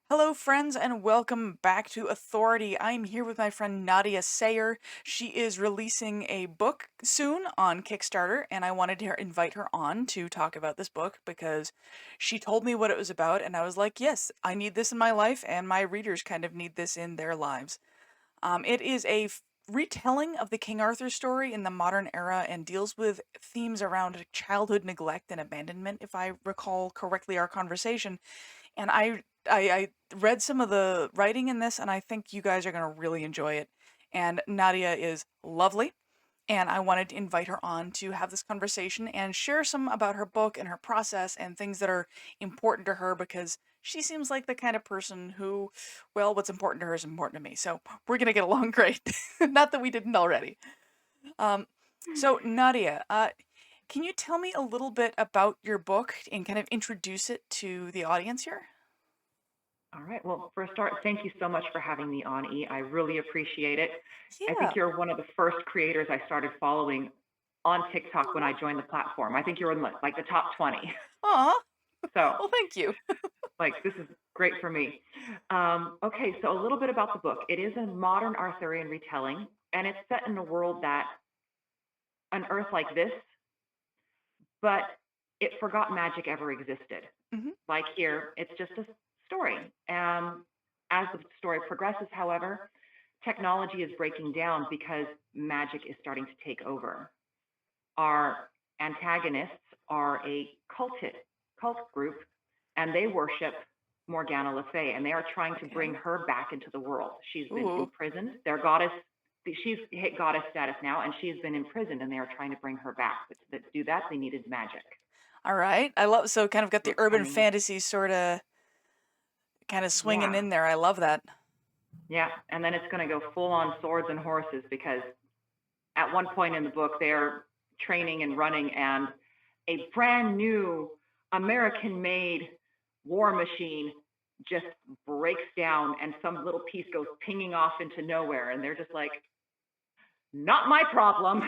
Hello, friends, and welcome back to Authority. I'm here with my friend Nadya Sayre. She is releasing a book soon on Kickstarter, and I wanted to invite her on to talk about this book because she told me what it was about, and I was like, yes, I need this in my life, and my readers kind of need this in their lives. It is a retelling of the King Arthur story in the modern era and deals with themes around childhood neglect and abandonment, if I recall correctly our conversation. And I read some of the writing in this, and I think you guys are going to really enjoy it. And Nadia is lovely, and I wanted to invite her on to have this conversation and share some about her book and her process and things that are important to her because she seems like the kind of person who, well, what's important to her is important to me. So we're going to get along great. Not that we didn't already. Um, so Nadia, can you tell me a little bit about your book and kind of introduce it to the audience here? All right. Well, for a start, thank you so much for having me on, E. I really appreciate it. I think Yeah. you're one of the first creators I started following on TikTok when I joined the platform. I think you're in like the top 20. Aw. So, Well, thank you. like, this is great for me. Okay, so a little bit about the book. It is a modern Arthurian retelling, and it's set in a world that an Earth like this, but it forgot magic ever existed. Mhm. Like here, it's just a story. As the story progresses, however, technology is breaking down because magic is starting to take over. Our antagonists are a cult group, and they worship Morgana Le Fay, and they are trying to bring Okay. her back into the world. She's been Ooh. imprisoned. Their goddess, she's hit goddess status now, and she's been imprisoned, and they are trying to bring her back. But to do that, they needed magic. All right. I love so kind of got So the it's urban coming. fantasy sorta kind of swinging Yeah, in there. I love that. yeah, and then it's going to go full on swords and horses because at one point in the book they're training and running, and a brand new American made war machine just breaks down and some little piece goes pinging off into nowhere, and they're just like, not my problem.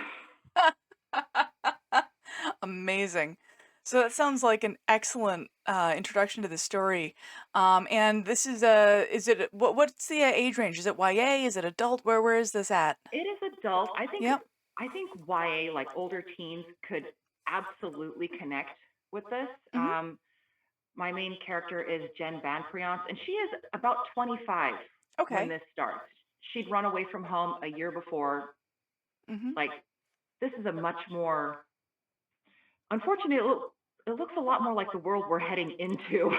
Amazing. So that sounds like an excellent introduction to the story. And this is it what's the age range? Is it YA? Is it adult? Where is this at? It is adult. Yep. I think YA, like older teens, could absolutely connect with this. Mhm. My main character is Jen Banpriance, and she is about 25 when Okay. this starts. She'd run away from home a year before. Mhm. Like, this is a much more, unfortunately, it looks a lot more like the world we're heading into.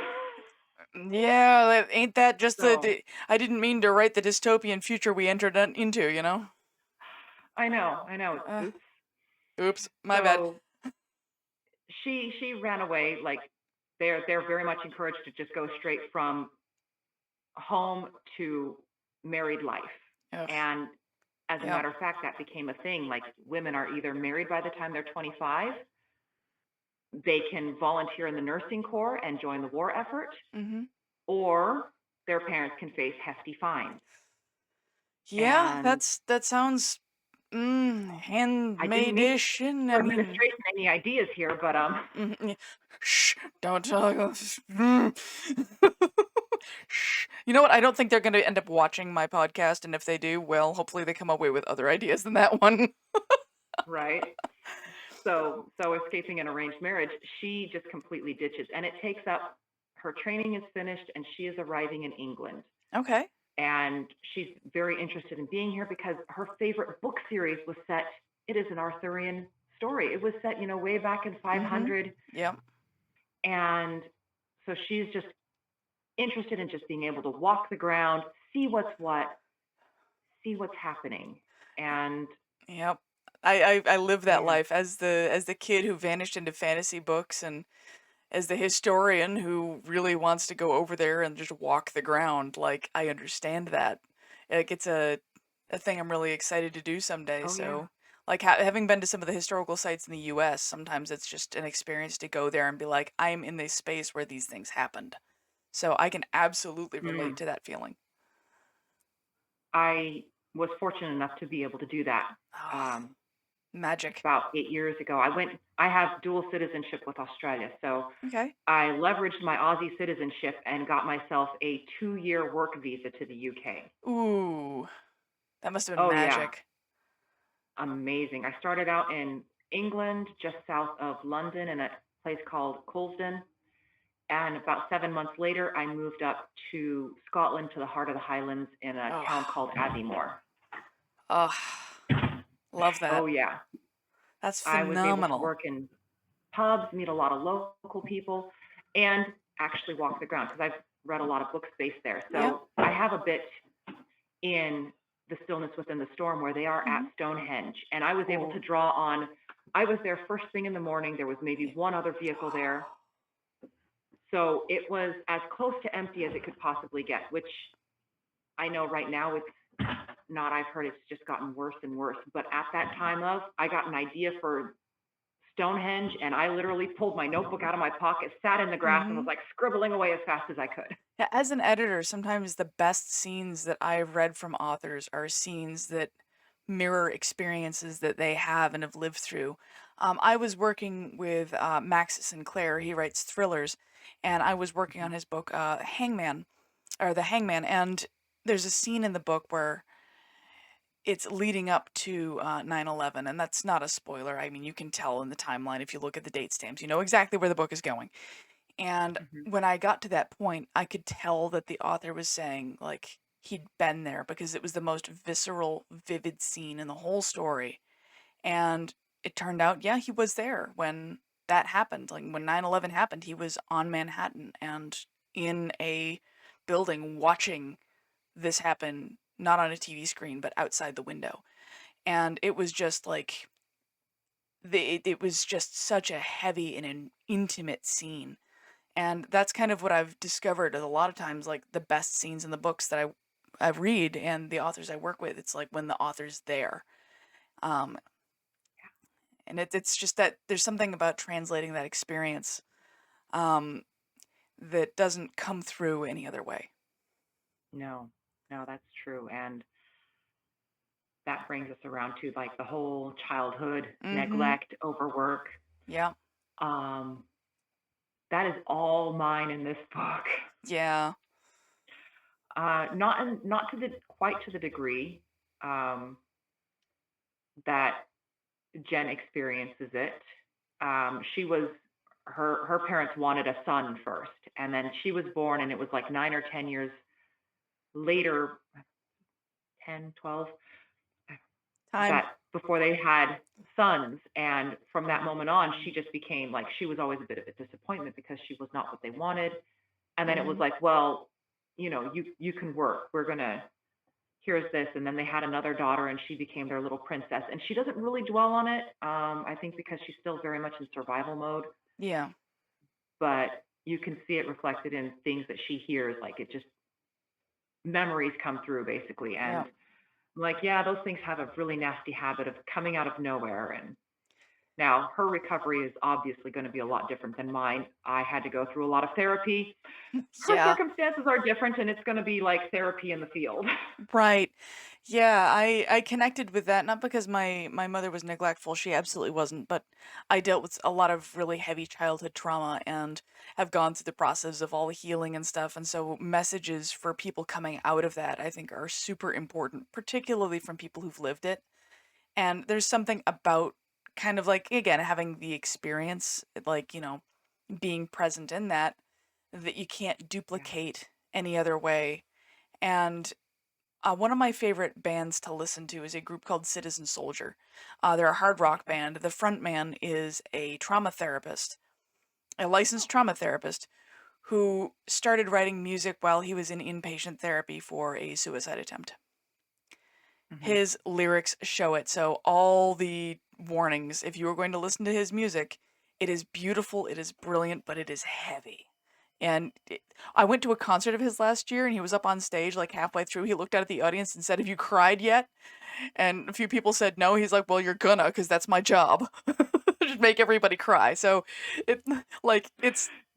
Yeah, ain't that just So, I didn't mean to write the dystopian future we entered into, you know? I know. Uh, Oops. oops, my bad. So she ran away. Like, they're very much encouraged to just go straight from home to married life. Ugh. And as a Yep. matter of fact, that became a thing. Like, women are either married by the time they're 25, they can volunteer in the nursing corps and join the war effort, Mhm. or their parents can face hefty fines. Yeah, And that sounds I didn't mean to give handmade-ish, and I our mean, administration any ideas here, but yeah. Shh, don't talk. Shh. You know what? I don't think they're going to end up watching my podcast, and if they do, well, hopefully they come away with other ideas than that one. right. So escaping an arranged marriage, she just completely ditches, and it takes up. Her training is finished, and she is arriving in England. Okay. And she's very interested in being here because her favorite book series was set. It is an Arthurian story. It was set, way back in Mhm. 500, Yep. and so she's just interested in just being able to walk the ground, see what's what, see what's happening, and Yep. I live that yeah, life as the kid who vanished into fantasy books and as the historian who really wants to go over there and just walk the ground. Like I understand that. Like it's a thing I'm really excited to do someday. oh yeah, So like having been to some of the historical sites in the US, sometimes it's just an experience to go there and be like I'm in this space where these things happened. So I can absolutely relate mm. to that feeling. I was fortunate enough to be able to do that. Oh, Um, Magic. about 8 years ago. I have dual citizenship with Australia. So Okay. I leveraged my Aussie citizenship and got myself a 2-year work visa to the UK. Ooh, that must have been Oh, yeah. magic. Amazing. I started out in England, just south of London, in a place called Coulsdon. And about 7 months later, I moved up to Scotland, to the heart of the Highlands, in a Oh, town called Aviemore. oh, love that. Oh, yeah. That's I was able to phenomenal. work in pubs, meet a lot of local people, and actually walk the ground because I've read a lot of books based there. Yeah. So I have a bit in The Stillness Within the Storm where they are at Hmm. Stonehenge. And I was able to Oh, draw on, I was there first thing in the morning. There was maybe one other vehicle there. So it was as close to empty as it could possibly get, which I know right now it's not. I've heard it's just gotten worse and worse. But at that time I got an idea for Stonehenge, and I literally pulled my notebook out of my pocket, sat in the grass, and was hmm. like scribbling away as fast as I could. Yeah, as an editor, sometimes the best scenes that I've read from authors are scenes that mirror experiences that they have and have lived through. I was working with Max Sinclair. He writes thrillers, and I was working on his book Hangman, or The Hangman. And there's a scene in the book where it's leading up to 9/11, and that's not a spoiler. I mean, you can tell in the timeline if you look at the date stamps. You know exactly where the book is going. And Mm-hmm. when I got to that point, I could tell that the author was saying, like, he'd been there because it was the most visceral, vivid scene in the whole story. And it turned out, yeah, he was there when that happened. Like, when 9/11 happened, he was on Manhattan and in a building watching this happen, not on a TV screen, but outside the window. And it was just like, it was just such a heavy and an intimate scene, and that's kind of what I've discovered a lot of times, like the best scenes in the books that I read and the authors I work with, it's like when the author's there. Um, and it's just that there's something about translating that experience um, that doesn't come through any other way. No, no, that's true. And that brings us around to like the whole childhood Mm-hmm. neglect, overwork. Yeah. Um, that is all mine in this book. Yeah. Not to the quite to the degree um, that Jen experiences it. She was her parents wanted a son first, and then she was born, and it was like 9 or 10 years later, 10, 12, Time. that before they had sons. And from that moment on, she just became like she was always a bit of a disappointment because she was not what they wanted. And then it was Mm-hmm. like, well, you can work. We're gonna here's this. And then they had another daughter, and she became their little princess. And she doesn't really dwell on it. I think because she's still very much in survival mode, Yeah. but you can see it reflected in things that she hears. Like it just memories come through basically. And Yeah. I'm like, yeah, those things have a really nasty habit of coming out of nowhere. And now her recovery is obviously going to be a lot different than mine. I had to go through a lot of therapy. Her Yeah. circumstances are different, and it's going to be like therapy in the field. Right. Yeah, I connected with that, not because my mother was neglectful, she absolutely wasn't, but I dealt with a lot of really heavy childhood trauma and have gone through the process of all the healing and stuff, and so messages for people coming out of that I think are super important, particularly from people who've lived it. And there's something about kind of like, again, having the experience, like, being present in that, that you can't Yeah. duplicate any other way. And one of my favorite bands to listen to is a group called Citizen Soldier. They're a hard rock Okay. band. The front man is a trauma therapist, a licensed trauma therapist, who started writing music while he was in inpatient therapy for a suicide attempt. Hmm. His lyrics show it. So, all the warnings, if you are going to listen to his music, it is beautiful, it is brilliant, but it is heavy. And I went to a concert of his last year, and he was up on stage like halfway through. He looked out at the audience and said, "Have you cried yet?" And a few people said no. He's like, "Well, you're gonna, because that's my job." Just make everybody cry. So it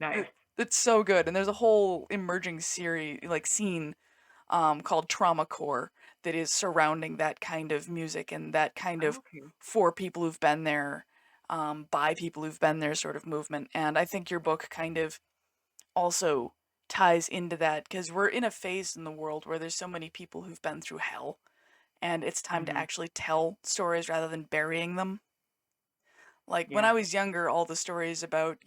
Nice. it's so good. And there's a whole emerging series like scene called Trauma Core that is surrounding that kind of music and that kind of Okay. for people who've been there, by people who've been there sort of movement. And I think your book kind of also ties into that because we're in a phase in the world where there's so many people who've been through hell, and it's time to Hmm. actually tell stories rather than burying them. Like when Yeah. I was younger, all the stories about,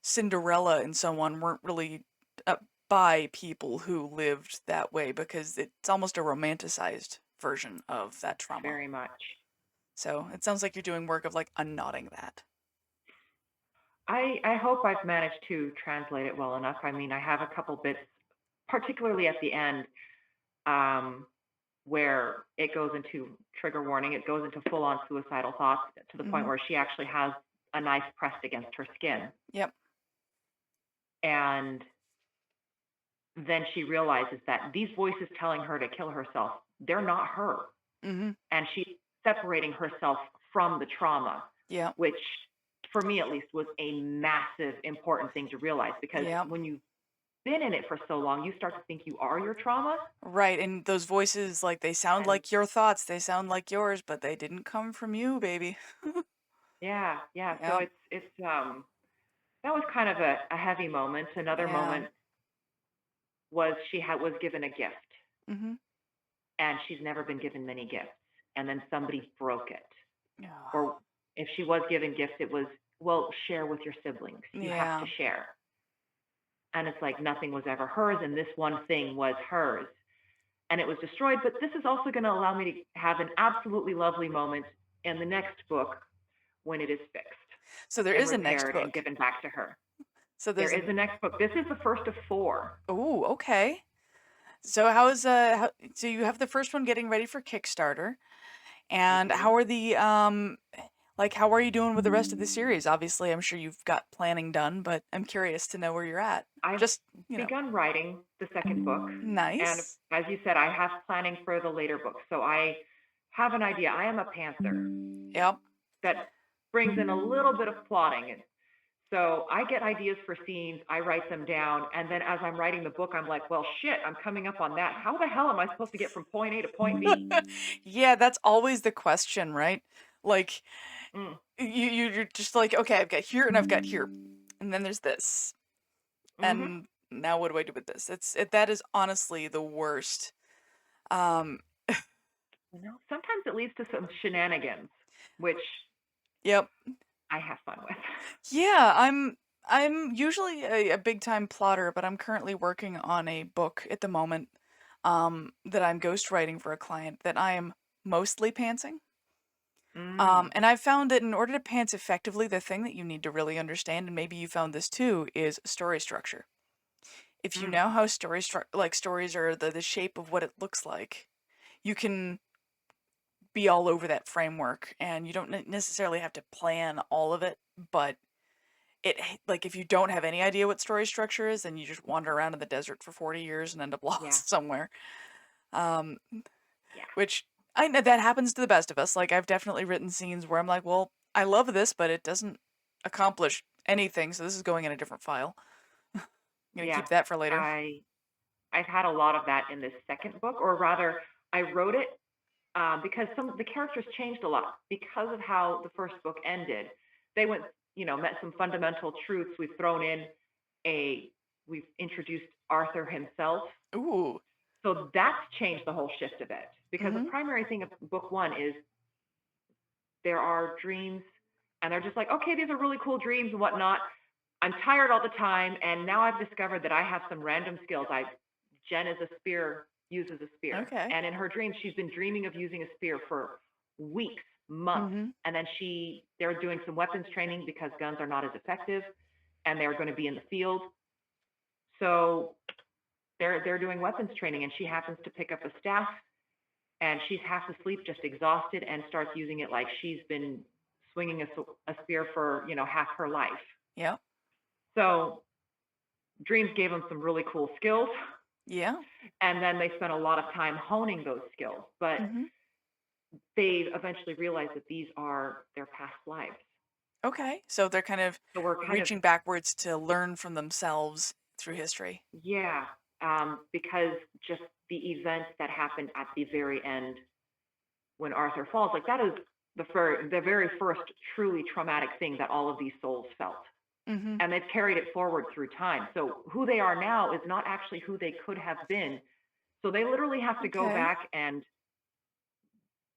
Cinderella and so on weren't really uh, by people who lived that way because it's almost a romanticized version of that trauma. Very much. So it sounds like you're doing work of like unknotting that. I hope I've managed to translate it well enough. I mean, I have a couple bits, particularly at the end, um, where it goes into trigger warning. It goes into full on suicidal thoughts to the point Mm-hmm. where she actually has a knife pressed against her skin. Yep. And then she realizes that these voices telling her to kill herself, they're not her. Mm-hmm. And she's separating herself from the trauma, Yep. which for me at least was a massive important thing to realize because Yep. when you've been in it for so long, you start to think you are your trauma. Right. And those voices, like they sound And like your thoughts, they sound like yours, but they didn't come from you, baby. yeah, yeah. So Yep. it's that was kind of a heavy moment. Another Yeah. moment was she was given a gift Mm-hmm. and she's never been given many gifts. And then somebody broke it. Yeah. Or if she was given gifts, it was, well, share with your siblings. You have to Yeah. share. And it's like nothing was ever hers, and this one thing was hers. And it was destroyed. But this is also going to allow me to have an absolutely lovely moment in the next book when it is fixed So there and is a next repaired and book. given back to her. So There there's is a a next book. This is the first of four. Oh, okay. So so you have the first one getting ready for Kickstarter, I and do. how are the like how are you doing with the rest of the series? Obviously, I'm sure you've got planning done, but I'm curious to know where you're at. I've Just, begun writing the second book. And nice. as you said, I have planning for the later books. So I have an idea. I am a pantser Yep. that brings in a little bit of plotting. And so I get ideas for scenes, I write them down, and then as I'm writing the book, I'm like, well, shit, I'm coming up on that. How the hell am I supposed to get from point A to point B? Yeah, that's always the question, right? Like Mm, you're just like, okay, I've got here and I've got here. And then there's this. hmm. And now what do I do with this? That is honestly the worst. Um, Sometimes it leads to some shenanigans, which yep. I have fun with. Yeah, I'm usually a big time plotter, but I'm currently working on a book at the moment that I'm ghostwriting for a client that I am mostly pantsing. Mm, And I've found that in order to pants effectively, the thing that you need to really understand, and maybe you found this too, is story structure. If you mm, know how stories are the shape of what it looks like, you can be all over that framework, and you don't necessarily have to plan all of it, but like if you don't have any idea what story structure is, then you just wander around in the desert for 40 years and end up yeah, lost somewhere. Um, yeah, which I know that happens to the best of us. Like I've definitely written scenes where I'm like, well, I love this, but it doesn't accomplish anything, so this is going in a different file. I'm gonna yeah. keep that for later. I I've had a lot of that in this second book, or rather, I wrote it because some of the characters changed a lot because of how the first book ended. They went, met some fundamental truths. A, we've introduced Arthur himself. Ooh. So that's changed the whole shift of it because the Mm-hmm. primary thing of book one is there are dreams and they're just like, okay, these are really cool dreams and whatnot. I'm tired all the time. And now I've discovered that I have some random skills. Jen is a spear, uses a spear. Okay. And in her dreams, she's been dreaming of using a spear for weeks, months. Mm-hmm. And then they're doing some weapons training because guns are not as effective and they're going to be in the field. So they're doing weapons training and she happens to pick up a staff and she's half asleep, just exhausted, and starts using it like she's been swinging a spear for half her life. Yep. So dreams gave them some really cool skills, Yeah. and then they spent a lot of time honing those skills. But Mm-hmm. they eventually realized that these are their past lives. Okay. So they're kind of So we're kind of reaching backwards to learn from themselves through history. yeah, because just the events that happened at the very end when Arthur falls, like that is the very first truly traumatic thing that all of these souls felt. Mm-hmm. And they've carried it forward through time. So who they are now is not actually who they could have been. So they literally have to go Okay. back and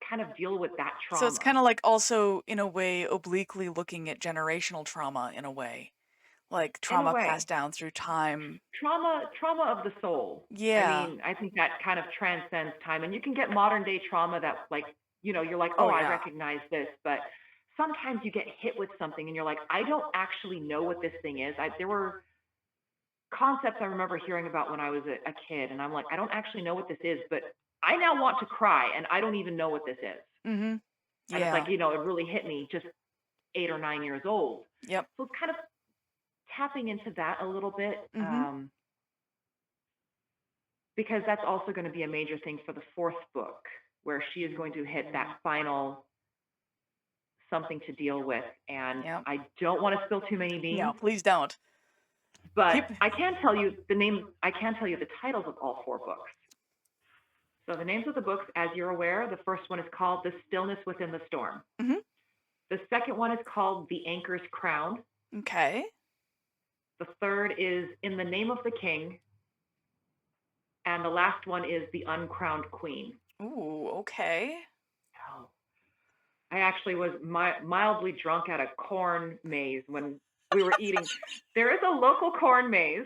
kind of deal with that So it's trauma kind of like also in a way obliquely looking at generational trauma in a way, like in a trauma way. passed down through time. Trauma of the soul. I Yeah. mean, I think that kind of transcends time, and you can get modern day trauma that, like, you're like, oh, Oh I yeah. recognize this, but sometimes you get hit with something and you're like, I don't actually know what this thing is. There were concepts I remember hearing about when I was a kid, and I'm like, I don't actually know what this is, but I now want to cry and I don't even know what this is. Mm-hmm. And it's like, Yeah. it really hit me just 8 or 9 years old. Yep. So it's kind of tapping into that a little bit. Mm-hmm. Because that's also going to be a major thing for the fourth book, where she is going to hit that final something to deal with. And Yep. I don't want to spill too many No, beans, please don't. but Keep. I can tell you the titles of all four books. So the names of the books, as you're aware, the first one is called The Stillness Within the Storm. Mm-hmm. The second one is called The Anchor's Crown. Okay. The third is In the Name of the King. And the last one is The Uncrowned Queen. Ooh. Okay. Oh, I actually was mildly drunk at a corn maze when we were eating. There is a local corn maze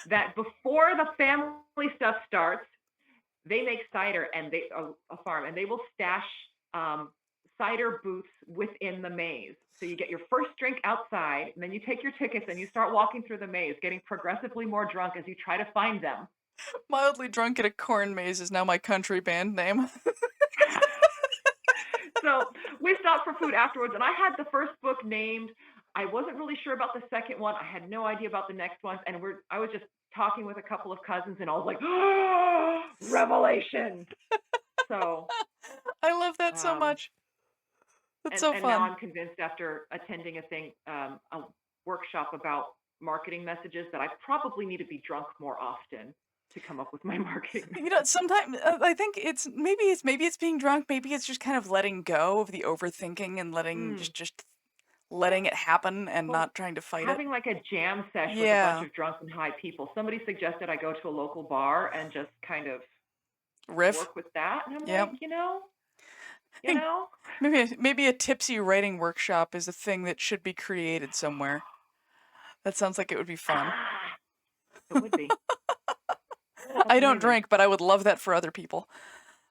that before the family stuff starts, they make cider and a farm, and they will stash um, cider booths within the maze. So you get your first drink outside, and then you take your tickets and you start walking through the maze, getting progressively more drunk as you try to find them. Mildly drunk at a corn maze is now my country band name. So we stopped for food afterwards, and I had the first book named. I wasn't really sure about the second one. I had no idea about the next ones, and I was just talking with a couple of cousins, and I was like, oh, revelation. So, I love that so um, much. That's and so now fun. I'm convinced after attending a workshop about marketing messages, that I probably need to be drunk more often to come up with my marketing messages. Sometimes I think maybe it's being drunk, maybe it's just kind of letting go of the overthinking and letting Mm. just letting it happen and Well, not trying to fight it. having like a jam sesh with a bunch Yeah. of drunk and high people. Somebody suggested I go to a local bar and just kind of Riff. work with that. And I'm like, Yep. I you think know, maybe a tipsy writing workshop is a thing that should be created somewhere. That sounds like it would be fun. ah, it would be. That's I don't amazing. drink, but I would love that for other people.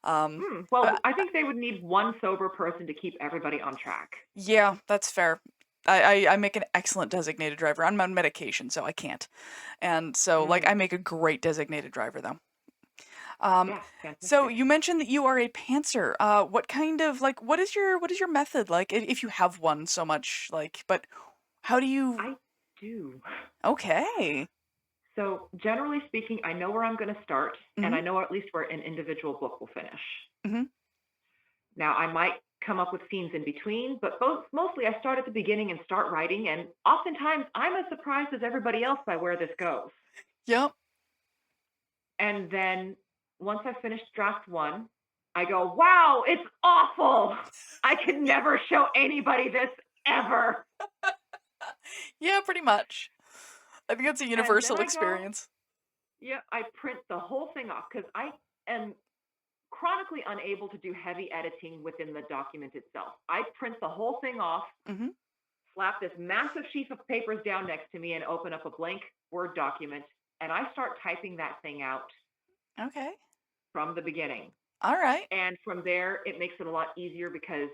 Um, Well, uh, I think they would need one sober person to keep everybody on track. yeah, that's fair. I make an excellent designated driver. I'm on medication, so I can't. And so, like, Mm, I make a great designated driver, though. Um, yeah, so fantastic. you mentioned that you are a pantser. What kind of like what is your method like if you have one so much like but how do you I do. okay. So, generally speaking, I know where I'm going to start, and Mhm. I know at least where an individual book will finish. Mhm. Now, I might come up with scenes in between, but mostly I start at the beginning and start writing. And oftentimes I'm as surprised as everybody else by where this goes. Yep. And then once I finish draft one, I go, wow, it's awful. I could never show anybody this ever. Yeah, pretty much. I think it's a And then universal I go, experience. yeah, I print the whole thing off because I am chronically unable to do heavy editing within the document itself. I print the whole thing off, Mhm. slap this massive sheaf of papers down next to me and open up a blank Word document, and I start typing that thing out Okay. from the beginning. All right. And from there, it makes it a lot easier because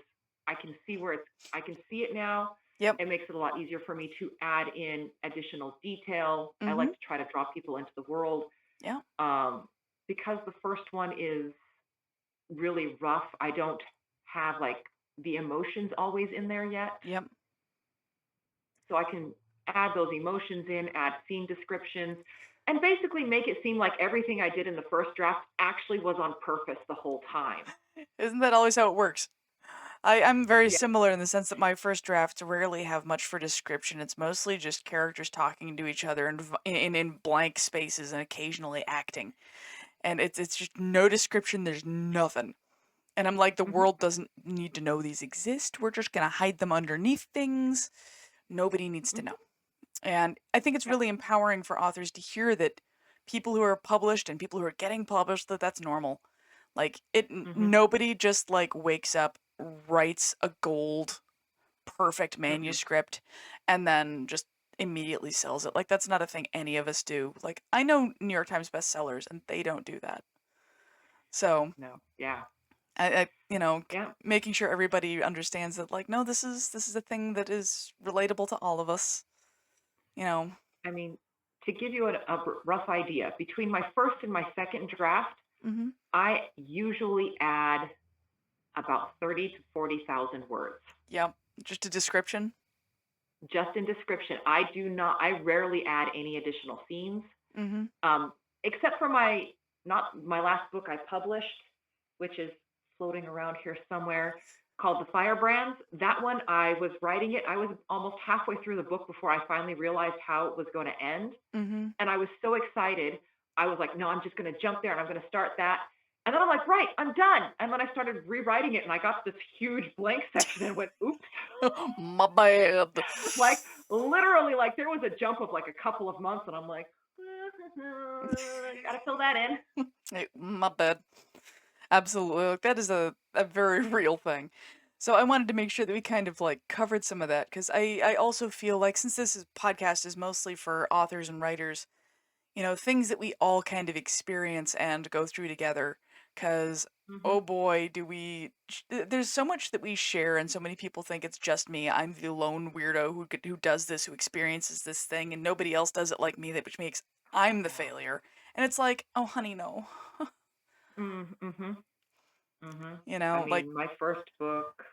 I can see it now. Yep. It makes it a lot easier for me to add in additional detail. I like Mhm. to try to draw people into the world. Yeah. Because the first one is really rough. I don't have like the emotions always in there yet. Yep. So I can add those emotions in, add scene descriptions, and basically make it seem like everything I did in the first draft actually was on purpose the whole time. Isn't that always how it works? I'm very Yeah. similar in the sense that my first drafts rarely have much for description. It's mostly just characters talking to each other in blank spaces and occasionally acting. And it's just no description, there's nothing. And I'm like, the Mhm. world doesn't need to know these exist. We're just gonna hide them underneath things. Nobody needs to know. Mhm. And I think it's Yeah. really empowering for authors to hear that people who are published and people who are getting published, that that's normal. Like Mhm. nobody just like wakes up, writes a gold perfect Mm-mm. manuscript and then just immediately sells it. Like that's not a thing any of us do. Like I know New York Times bestsellers and they don't do that. So, No. Yeah. I Yeah. making sure everybody understands that like no, this is a thing that is relatable to all of us, you know. I mean, to give you rough idea, between my first and my second draft, Mhm. I usually add about 30 to 40,000 words Yep. Just a description. just in description. I rarely add any additional scenes, Mhm. um, except for not my last book I published, which is floating around here somewhere, called The Firebrands. That one, I was writing it. I was almost halfway through the book before I finally realized how it was going to end. Mhm. And I was so excited. I was like, no, I'm just going to jump there and I'm going to start that. And then I'm like, right, I'm done. And then I started rewriting it and I got this huge blank section and went, oops. My bad. Like literally, like there was a jump of like a couple of months and I'm like, gotta fill that in. Hey, my bad. Absolutely. Like, that is a very real thing. So I wanted to make sure that we kind of like covered some of that because I also feel like since podcast is mostly for authors and writers, things that we all kind of experience and go through together. Because, Hmm. oh boy, there's so much that we share, and so many people think it's just me. I'm the lone weirdo who does this, who experiences this thing, and nobody else does it like me, which makes I'm the Yeah. failure. And it's like, oh, honey, no. Mm-hmm. Mm-hmm. I Like, mean, my first book,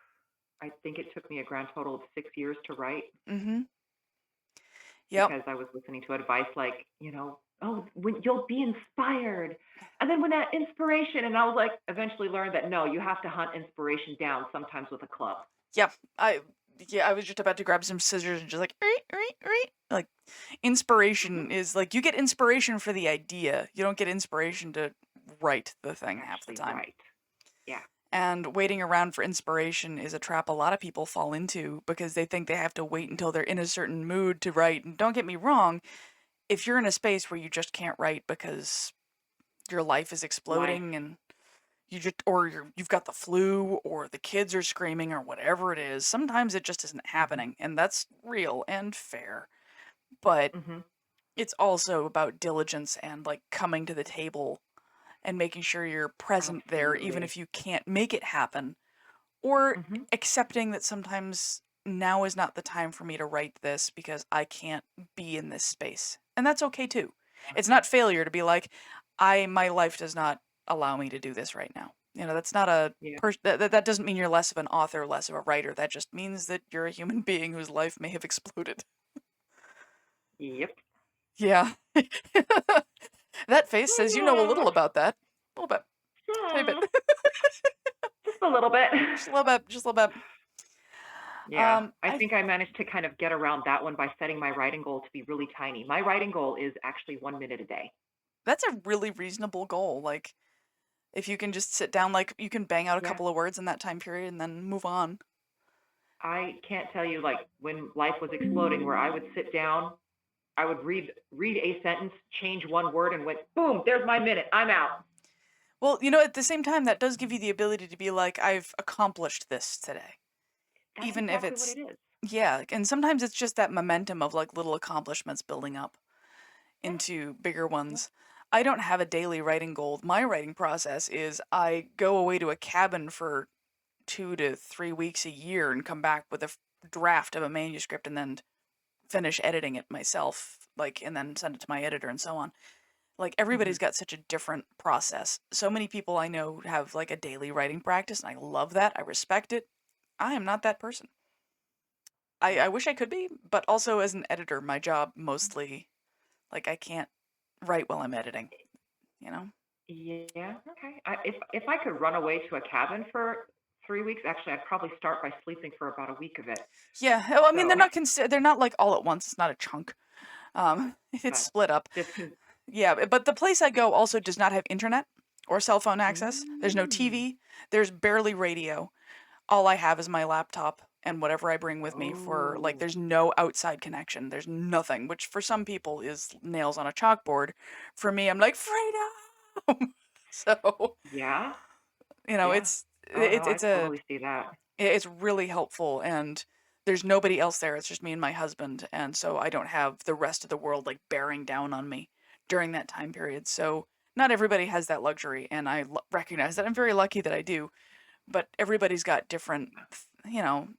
I think it took me a grand total of 6 years to write mm-hmm. Yep. because I was listening to advice like, oh, when you'll be inspired. And then when that inspiration, and I was like, eventually learned that no, you have to hunt inspiration down sometimes with a club. Yep. Yeah, I was just about to grab some scissors and just like, like Hmm. inspiration is like you get inspiration for the idea. You don't get inspiration to write the thing half the Actually, time. right. Yeah. And waiting around for inspiration is a trap a lot of people fall into because they think they have to wait until they're in a certain mood to write. And don't get me wrong, if you're in a space where you just can't write because your life is Life. exploding and you've got the flu or the kids are screaming or whatever it is, sometimes it just isn't Hmm. happening, and that's real and fair. But Hmm. it's also about diligence and like coming to the table and making sure you're present there even Absolutely. if you can't make it happen, or Hmm. accepting that sometimes now is not the time for me to write this because I can't be in this space. And that's okay too. It's not failure to be like, my life does not allow me to do this right now. That's not Yeah. that doesn't mean you're less of an author, less of a writer. That just means that you're a human being whose life may have exploded. Yep. Yeah. That face says you know a little Hmm. about that. A little bit. Tiny bit. Just a little bit. Just a little bit. Just a little bit. Yeah. I I think I managed to kind of get around that one by setting my writing goal to be really tiny. My writing goal is actually 1 minute a day. That's a really reasonable goal. Like, if you can just sit down, like, you can bang out a Yeah. couple of words in that time period and then move on. I can't tell you like when life was exploding where I would sit down, I would read a sentence, change one word and went, boom, there's my minute. I'm out. Well, at the same time, that does give you the ability to be like, I've accomplished this today. That's Even if exactly what it's, it is. yeah, like, and sometimes it's just that momentum of like little accomplishments building up Yeah. into bigger Yeah. ones. I don't have a daily writing goal. My writing process is I go away to a cabin for 2 to 3 weeks a year and come back with a draft of a manuscript and then finish editing it myself, like, and then send it to my editor and so on. Like, Hmm. everybody's got such a different process. So many people I know have like a daily writing practice, and I love that. I respect it. I am not that person. I Yeah. wish I could be, but also as an editor, my job mostly, like, I can't write while I'm editing, you know? Yeah. Okay. If I could run away to a cabin for 3 weeks. Actually, I'd probably start by sleeping for about a week of it. Yeah. Oh, I mean, So, they're not like all at once. It's not a chunk. It's but split up. just con- Yeah, but the place I go also does not have internet or cell phone access. There's no mm, TV. There's barely radio. All I have is my laptop and whatever I bring with me for like oh, there's no outside connection. There's nothing, which for some people is nails on a chalkboard. For me, I'm like freedom. So, yeah, you know, yeah. it's Oh no, it's I it's a totally see that. it's really helpful and there's nobody else there. It's just me and my husband, and so I don't have the rest of the world like bearing down on me during that time period. So, not everybody has that luxury, and recognize that I'm very lucky that I do, but everybody's got different,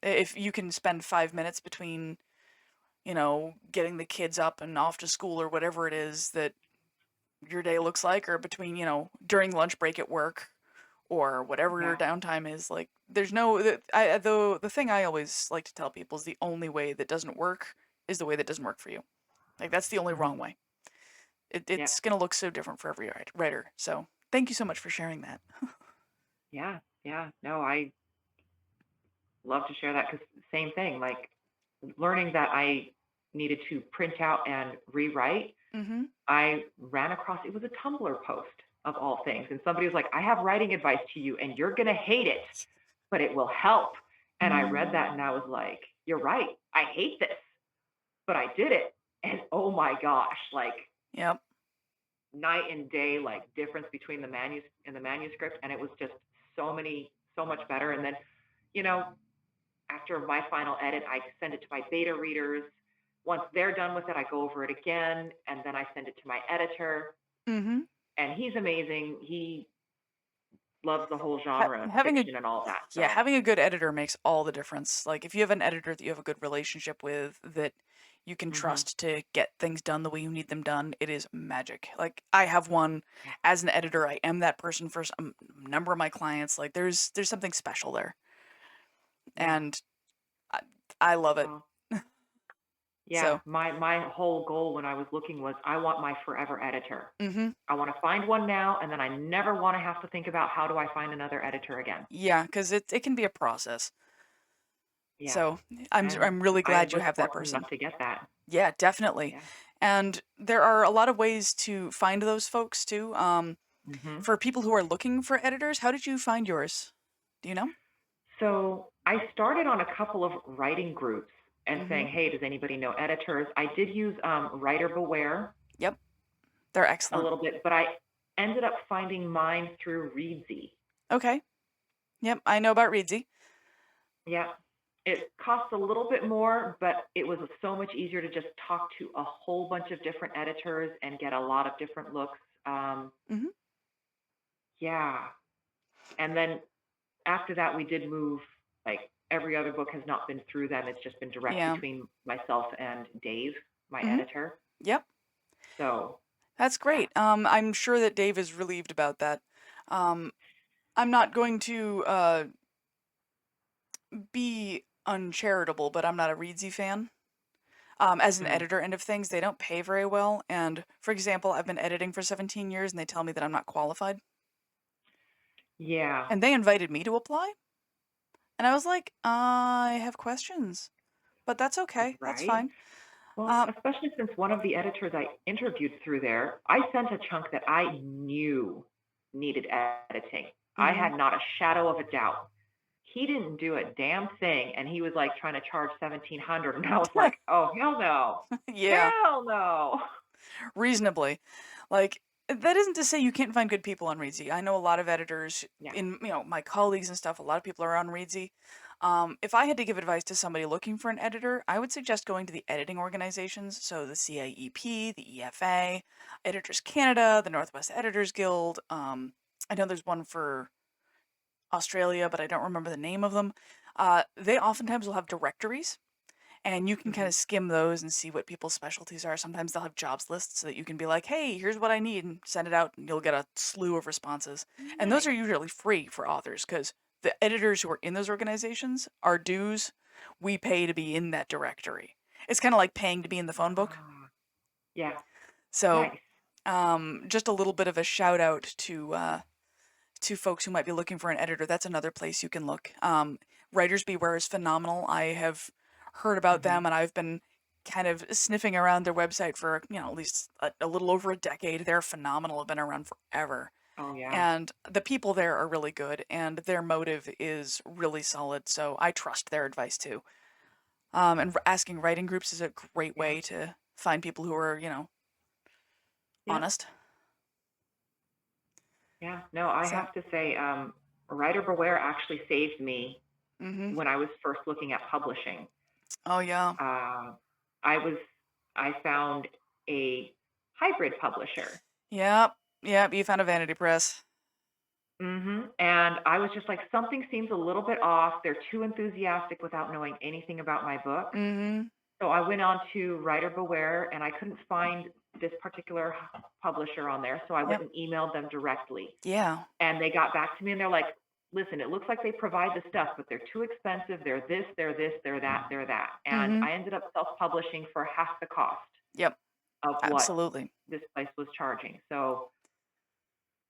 if you can spend 5 minutes between, getting the kids up and off to school or whatever it is that your day looks like, or between, during lunch break at work or whatever your Yeah. downtime is, like, there's no, the thing I always like to tell people is the only way that doesn't work is the way that doesn't work for you. Like, that's the only Hmm. wrong way. Yeah. It's going to look so different for every writer. So, thank you so much for sharing that. Yeah. Yeah. No, I love to share that because same thing. Like learning that I needed to print out and rewrite. Mm-hmm. I ran across it was a Tumblr post of all things, and somebody was like, "I have writing advice to you, and you're gonna hate it, but it will help." And I read that, and I was like, "You're right. I hate this, but I did it." And oh my gosh, like Yep. night and day, like difference between the manuscript, and it was just so much better. And then, you know, after my final edit, I send it to my beta readers. Once they're done with it, I go over it again, and then I send it to my editor. Mm-hmm. And he's amazing. He loves the whole genre of Having a fiction and all that. Yeah, So, having a good editor makes all the difference. Like if you have an editor that you have a good relationship with, that you can hmm, trust to get things done the way you need them done, it is magic. Like I have one yeah, as an editor. I am that person for some number of my clients. Like there's something special there, yeah. and I, I love it. Well, yeah. So, My whole goal when I was looking was I want my forever editor. mm-hmm. I want to find one now, and then I never want to have to think about how do I find another editor again. Yeah, because it can be a process. Yeah, So and I'm really I glad you was have that fortunate person. enough to get that. Yeah, definitely. Yeah. And there are a lot of ways to find those folks too. Hmm. For people who are looking for editors, how did you find yours? Do you know? So I started on a couple of writing groups and Mm-hmm. saying, hey, does anybody know editors? I did use Writer Beware Yep, they're a excellent. little bit, but I ended up finding mine through Readsy. Okay. Yep, I know about Reedsy. Yeah. It costs a little bit more, but it was so much easier to just talk to a whole bunch of different editors and get a lot of different looks. Um, Mm-hmm. yeah. And then after that, we did move, like every other book has not been through them. It's just been direct Yeah. between myself and Dave, my Mm-hmm. editor. Yep, So, that's yeah. great. I'm sure that Dave is relieved about that. Um, I'm not going to be uncharitable, but I'm not a Reedsy fan. As an Mm, editor end of things, they don't pay very well. And for example, I've been editing for 17 years and they tell me that I'm not qualified. yeah. And they invited me to apply. And I was like, I have questions, but that's okay. That's Right. fine. Well, Um, especially since one of the editors I interviewed through there, I sent a chunk that I knew needed editing. I mhm. had not a shadow of a doubt. He didn't do a damn thing, and he was like trying to charge 1,700, and I was like, oh hell no, Yeah, hell no. reasonably. Like, that isn't to say you can't find good people on Reedsy. I know a lot of editors Yeah. in, my colleagues and stuff, a lot of people are on Reedsy. If I had to give advice to somebody looking for an editor, I would suggest going to the editing organizations. So the CIEP, the EFA, Editors Canada, the Northwest Editors Guild. I know there's one for Australia, but I don't remember the name of them. They oftentimes will have directories, and you can kind Hmm. of skim those and see what people's specialties are. Sometimes they'll have jobs lists so that you can be like, hey, here's what I need, and send it out, and you'll get a slew of responses. And those are Nice. usually free for authors because the editors who are in those organizations are dues we pay to be in that directory. It's kind of like paying to be in the phone book. Ah, yeah. So, Nice. just a little bit of a shout out to folks who might be looking for an editor, that's another place you can look. Writers Beware is phenomenal. I have heard about Hmm. them, and I've been kind of sniffing around their website for, at least a little over a decade. They're phenomenal, have been around forever. Oh yeah, And the people there are really good, and their motive is really solid, so I trust their advice too. And asking writing groups is a great yeah, way to find people who are, yeah, honest. yeah. No, I So, have to say, Writer Beware actually saved me mm-hmm. when I was first looking at publishing. Oh yeah. Uh, I was I found a hybrid publisher. Yep. Yep. You found a vanity press. And I was just like, something seems a little bit off. They're too enthusiastic without knowing anything about my book. Mm-hmm. So I went on to Writer Beware and I couldn't find this particular publisher on there. So I went Yep. and emailed them directly. Yeah. And they got back to me and they're like, listen, it looks like they provide the stuff, but they're too expensive. They're this, they're this, they're that, they're that. And Mm-hmm. I ended up self publishing for half the cost Yep. of what Absolutely. this place was charging. So,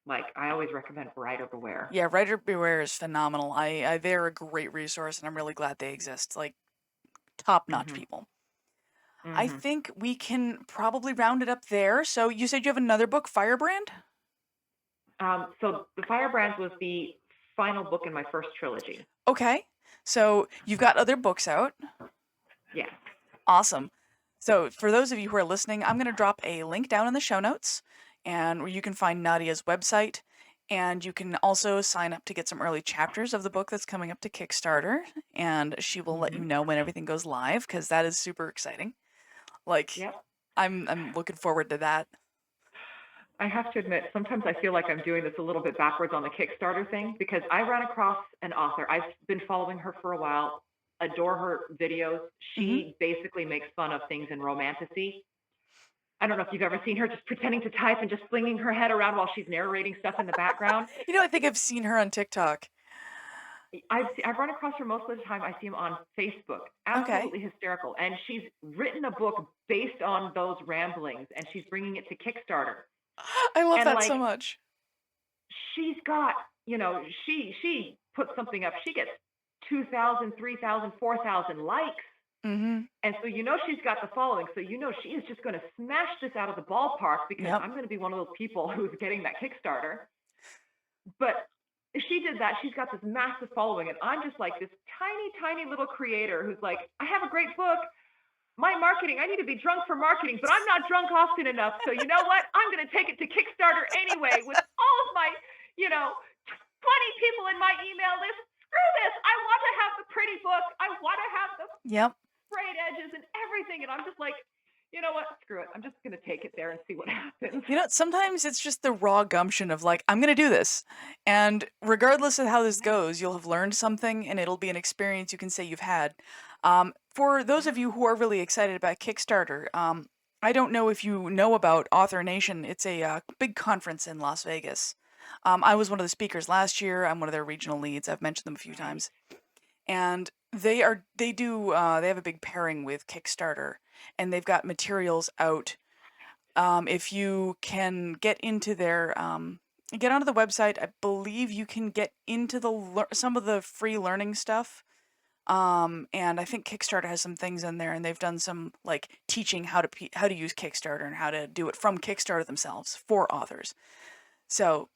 like, I always recommend Writer Beware. Yeah. Writer Beware is phenomenal. They're a great resource, and I'm really glad they exist. Like, top-notch Hmm. people. I Hmm. think we can probably round it up there. So you said you have another book, Firebrand? So the Firebrands was the final book in my first trilogy. Okay. So you've got other books out. Yes. Awesome. So for those of you who are listening, I'm going to drop a link down in the show notes, and where you can find Nadia's website, and you can also sign up to get some early chapters of the book that's coming up to Kickstarter, and she will let you Hmm. know when everything goes live, because that is super exciting. Like, Yep. I'm looking forward to that. I have to admit, sometimes I feel like I'm doing this a little bit backwards on the Kickstarter thing because I ran across an author. I've been following her for a while, adore her videos. Hmm. She basically makes fun of things in romantasy. I don't know if you've ever seen her just pretending to type and just flinging her head around while she's narrating stuff in the background. I think I've seen her on TikTok. I've run across her most of the time. I see him on Facebook. Okay. Absolutely hysterical. And she's written a book based on those ramblings and she's bringing it to Kickstarter. I love And that like so much. she's got, she puts something up. She gets 2,000, 3,000, 4,000 likes. Hmm. And so she's got the following. So she is just going to smash this out of the ballpark because Yep. I'm going to be one of those people who's getting that Kickstarter. But she did that. She's got this massive following, and I'm just like this tiny, tiny little creator who's like, I have a great book. My marketing, I need to be drunk for marketing, but I'm not drunk often enough. So you know what? I'm going to take it to Kickstarter anyway with all of my, 20 people in my email list. Screw this. I want to have the pretty book. I want to have the Yep. frayed edges and everything. And I'm just like, you know what? Screw it. I'm just going to take it there and see what happens. Sometimes it's just the raw gumption of like, I'm gonna do this. And regardless of how this Yeah. goes, you'll have learned something and it'll be an experience you can say you've had. For those Yeah. of you who are really excited about Kickstarter, I don't know if you know about Author Nation. It's a big conference in Las Vegas. I was one of the speakers last year. I'm one of their regional leads. I've mentioned them a few Right. times. And they have a big pairing with Kickstarter, and they've got materials out. If you can get onto the website, I believe you can get into some of the free learning stuff. And I think Kickstarter has some things in there, and they've done some like teaching how to use Kickstarter and how to do it from Kickstarter themselves for authors. So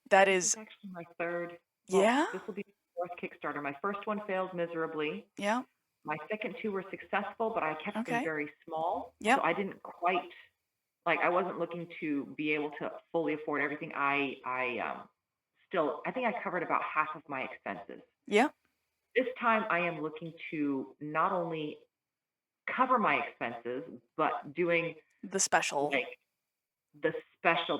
that This is is, actually my third. Well, yeah, this will be my fourth Kickstarter. My first one failed miserably. yeah, My second two were successful, but I kept them okay, very small. So yep, I didn't quite I wasn't looking to be able to fully afford everything. I think I covered about half of my expenses. yep. This time I am looking to not only cover my expenses, but doing The special, like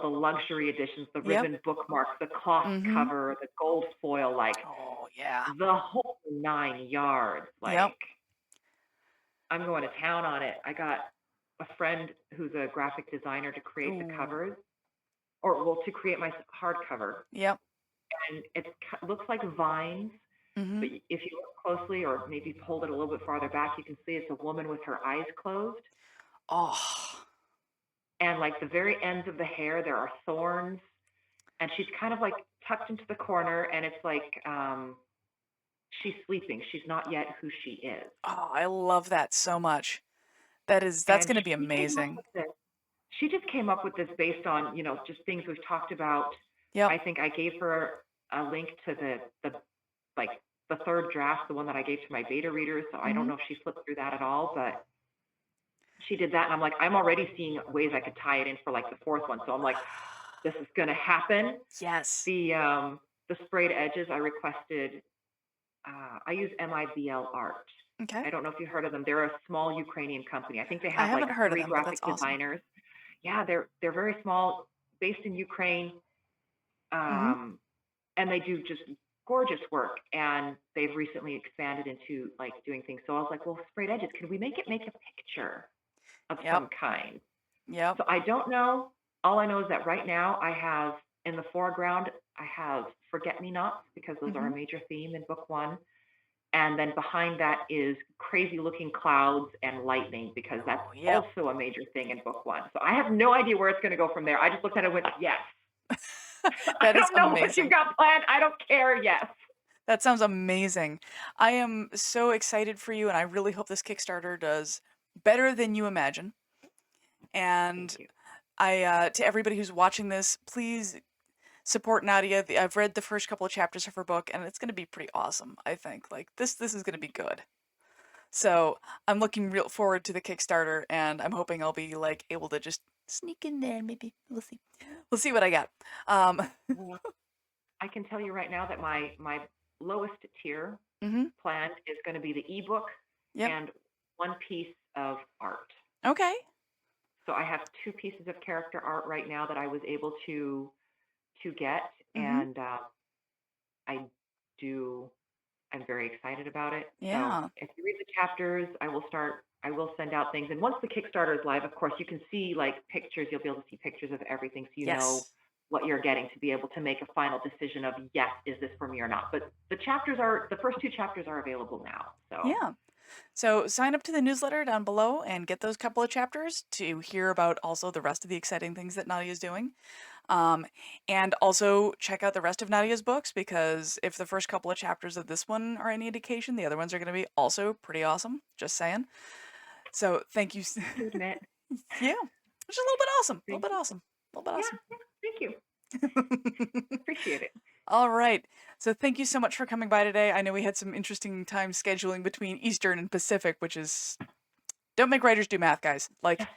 the luxury editions, the yep, ribbon bookmarks, the cloth mm-hmm. cover, the gold foil, like Oh yeah, the whole 9 yards. yep. Like I'm going to town on it. I got a friend who's a graphic designer to create the Ooh, covers, or well, to create my hardcover, yep, and looks like vines. mm-hmm. But if you look closely, or maybe pulled it a little bit farther back, you can see it's a woman with her eyes closed, Oh, and like the very ends of the hair, there are thorns. and she's kind of like tucked into the corner, and it's like she's sleeping. She's not yet who she is. Oh, I love that so much. That's And gonna be she came up amazing. with this. She just came up with this based on, just things we've talked about. Yep. I think I gave her a link to the like the third draft, the one that I gave to my beta readers. So I don't Mhm. know if she flipped through that at all, but she did that, and I'm like, I'm already seeing ways I could tie it in for like the fourth one. So I'm like, this is gonna happen. Yes. The sprayed edges I requested. I use MIBL Art. Okay. I don't know if you heard of them. They're a small Ukrainian company. I think they I have like haven't heard of three them, but graphic that's awesome. designers. Yeah, they're very small, based in Ukraine, Mhm. um, and they do just gorgeous work. And they've recently expanded into like doing things. So I was like, well, sprayed edges. Could we make a picture of Yep. some kind? Yep. So I don't know. All I know is that right now I have in the foreground I have forget me nots because those are a Mhm. major theme in book one. And then behind that is crazy looking clouds and lightning because that's Oh, yep. also a major thing in book one. So I have no idea where it's going to go from there. I just looked at it and went, yes. I That is don't know what you've amazing. got planned. I don't care. Yes. That sounds amazing. I am so excited for you, and I really hope this Kickstarter does better than you imagine. Thank And you. to everybody who's watching this, please support Nadia. I've read the first couple of chapters of her book, and it's going to be pretty awesome. I think like this is going to be good. So I'm looking real forward to the Kickstarter, and I'm hoping I'll be like able to just sneak in there. Maybe we'll see. We'll see what I got. Well, I can tell you right now that my lowest tier Mhm. plan is going to be the ebook Yep. and one piece of art. Okay. So I have two pieces of character art right now that I was able to get, Mhm. and I do. I'm very excited about it. So Yeah. if you read the chapters, I will send out things. And once the Kickstarter is live, of course, you can see like pictures. You'll be able to see pictures of everything so you know Yes. what you're getting to be able to make a final decision of yes, is this for me or not. But the first two chapters are available now. So Yeah. So sign up to the newsletter down below and get those couple of chapters to hear about also the rest of the exciting things that Nadia is doing. Um, and also check out the rest of Nadia's books because if the first couple of chapters of this one are any indication, the other ones are going to be also pretty awesome. Just saying. So thank you. to admit, Yeah, just a little bit awesome. A little thank bit you. awesome. A little bit Yeah, awesome. yeah, thank you. Appreciate it. All right. So thank you so much for coming by today. I know we had some interesting time scheduling between Eastern and Pacific, which is don't make writers do math, guys. Like Yes.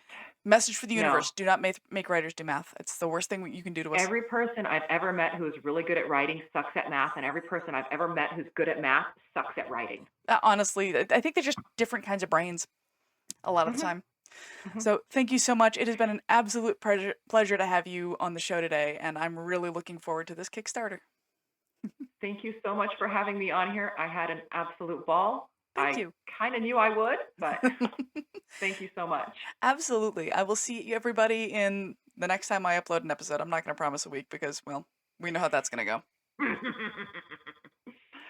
message for the No. universe: do not make writers do math. It's the worst thing you can do to us. Every person I've ever met who is really good at writing sucks at math, and every person I've ever met who's good at math sucks at writing. Honestly, I think they're just different kinds of brains a lot of the Mhm, time. mhm. So thank you so much. It has been an absolute pleasure to have you on the show today, and I'm really looking forward to this Kickstarter. Thank you so much for having me on here. I had an absolute ball. Thank I you. kind of knew I would, but thank you so much. Absolutely. I will see everybody in the next time I upload an episode. I'm not going to promise a week because, well, we know how that's going to go.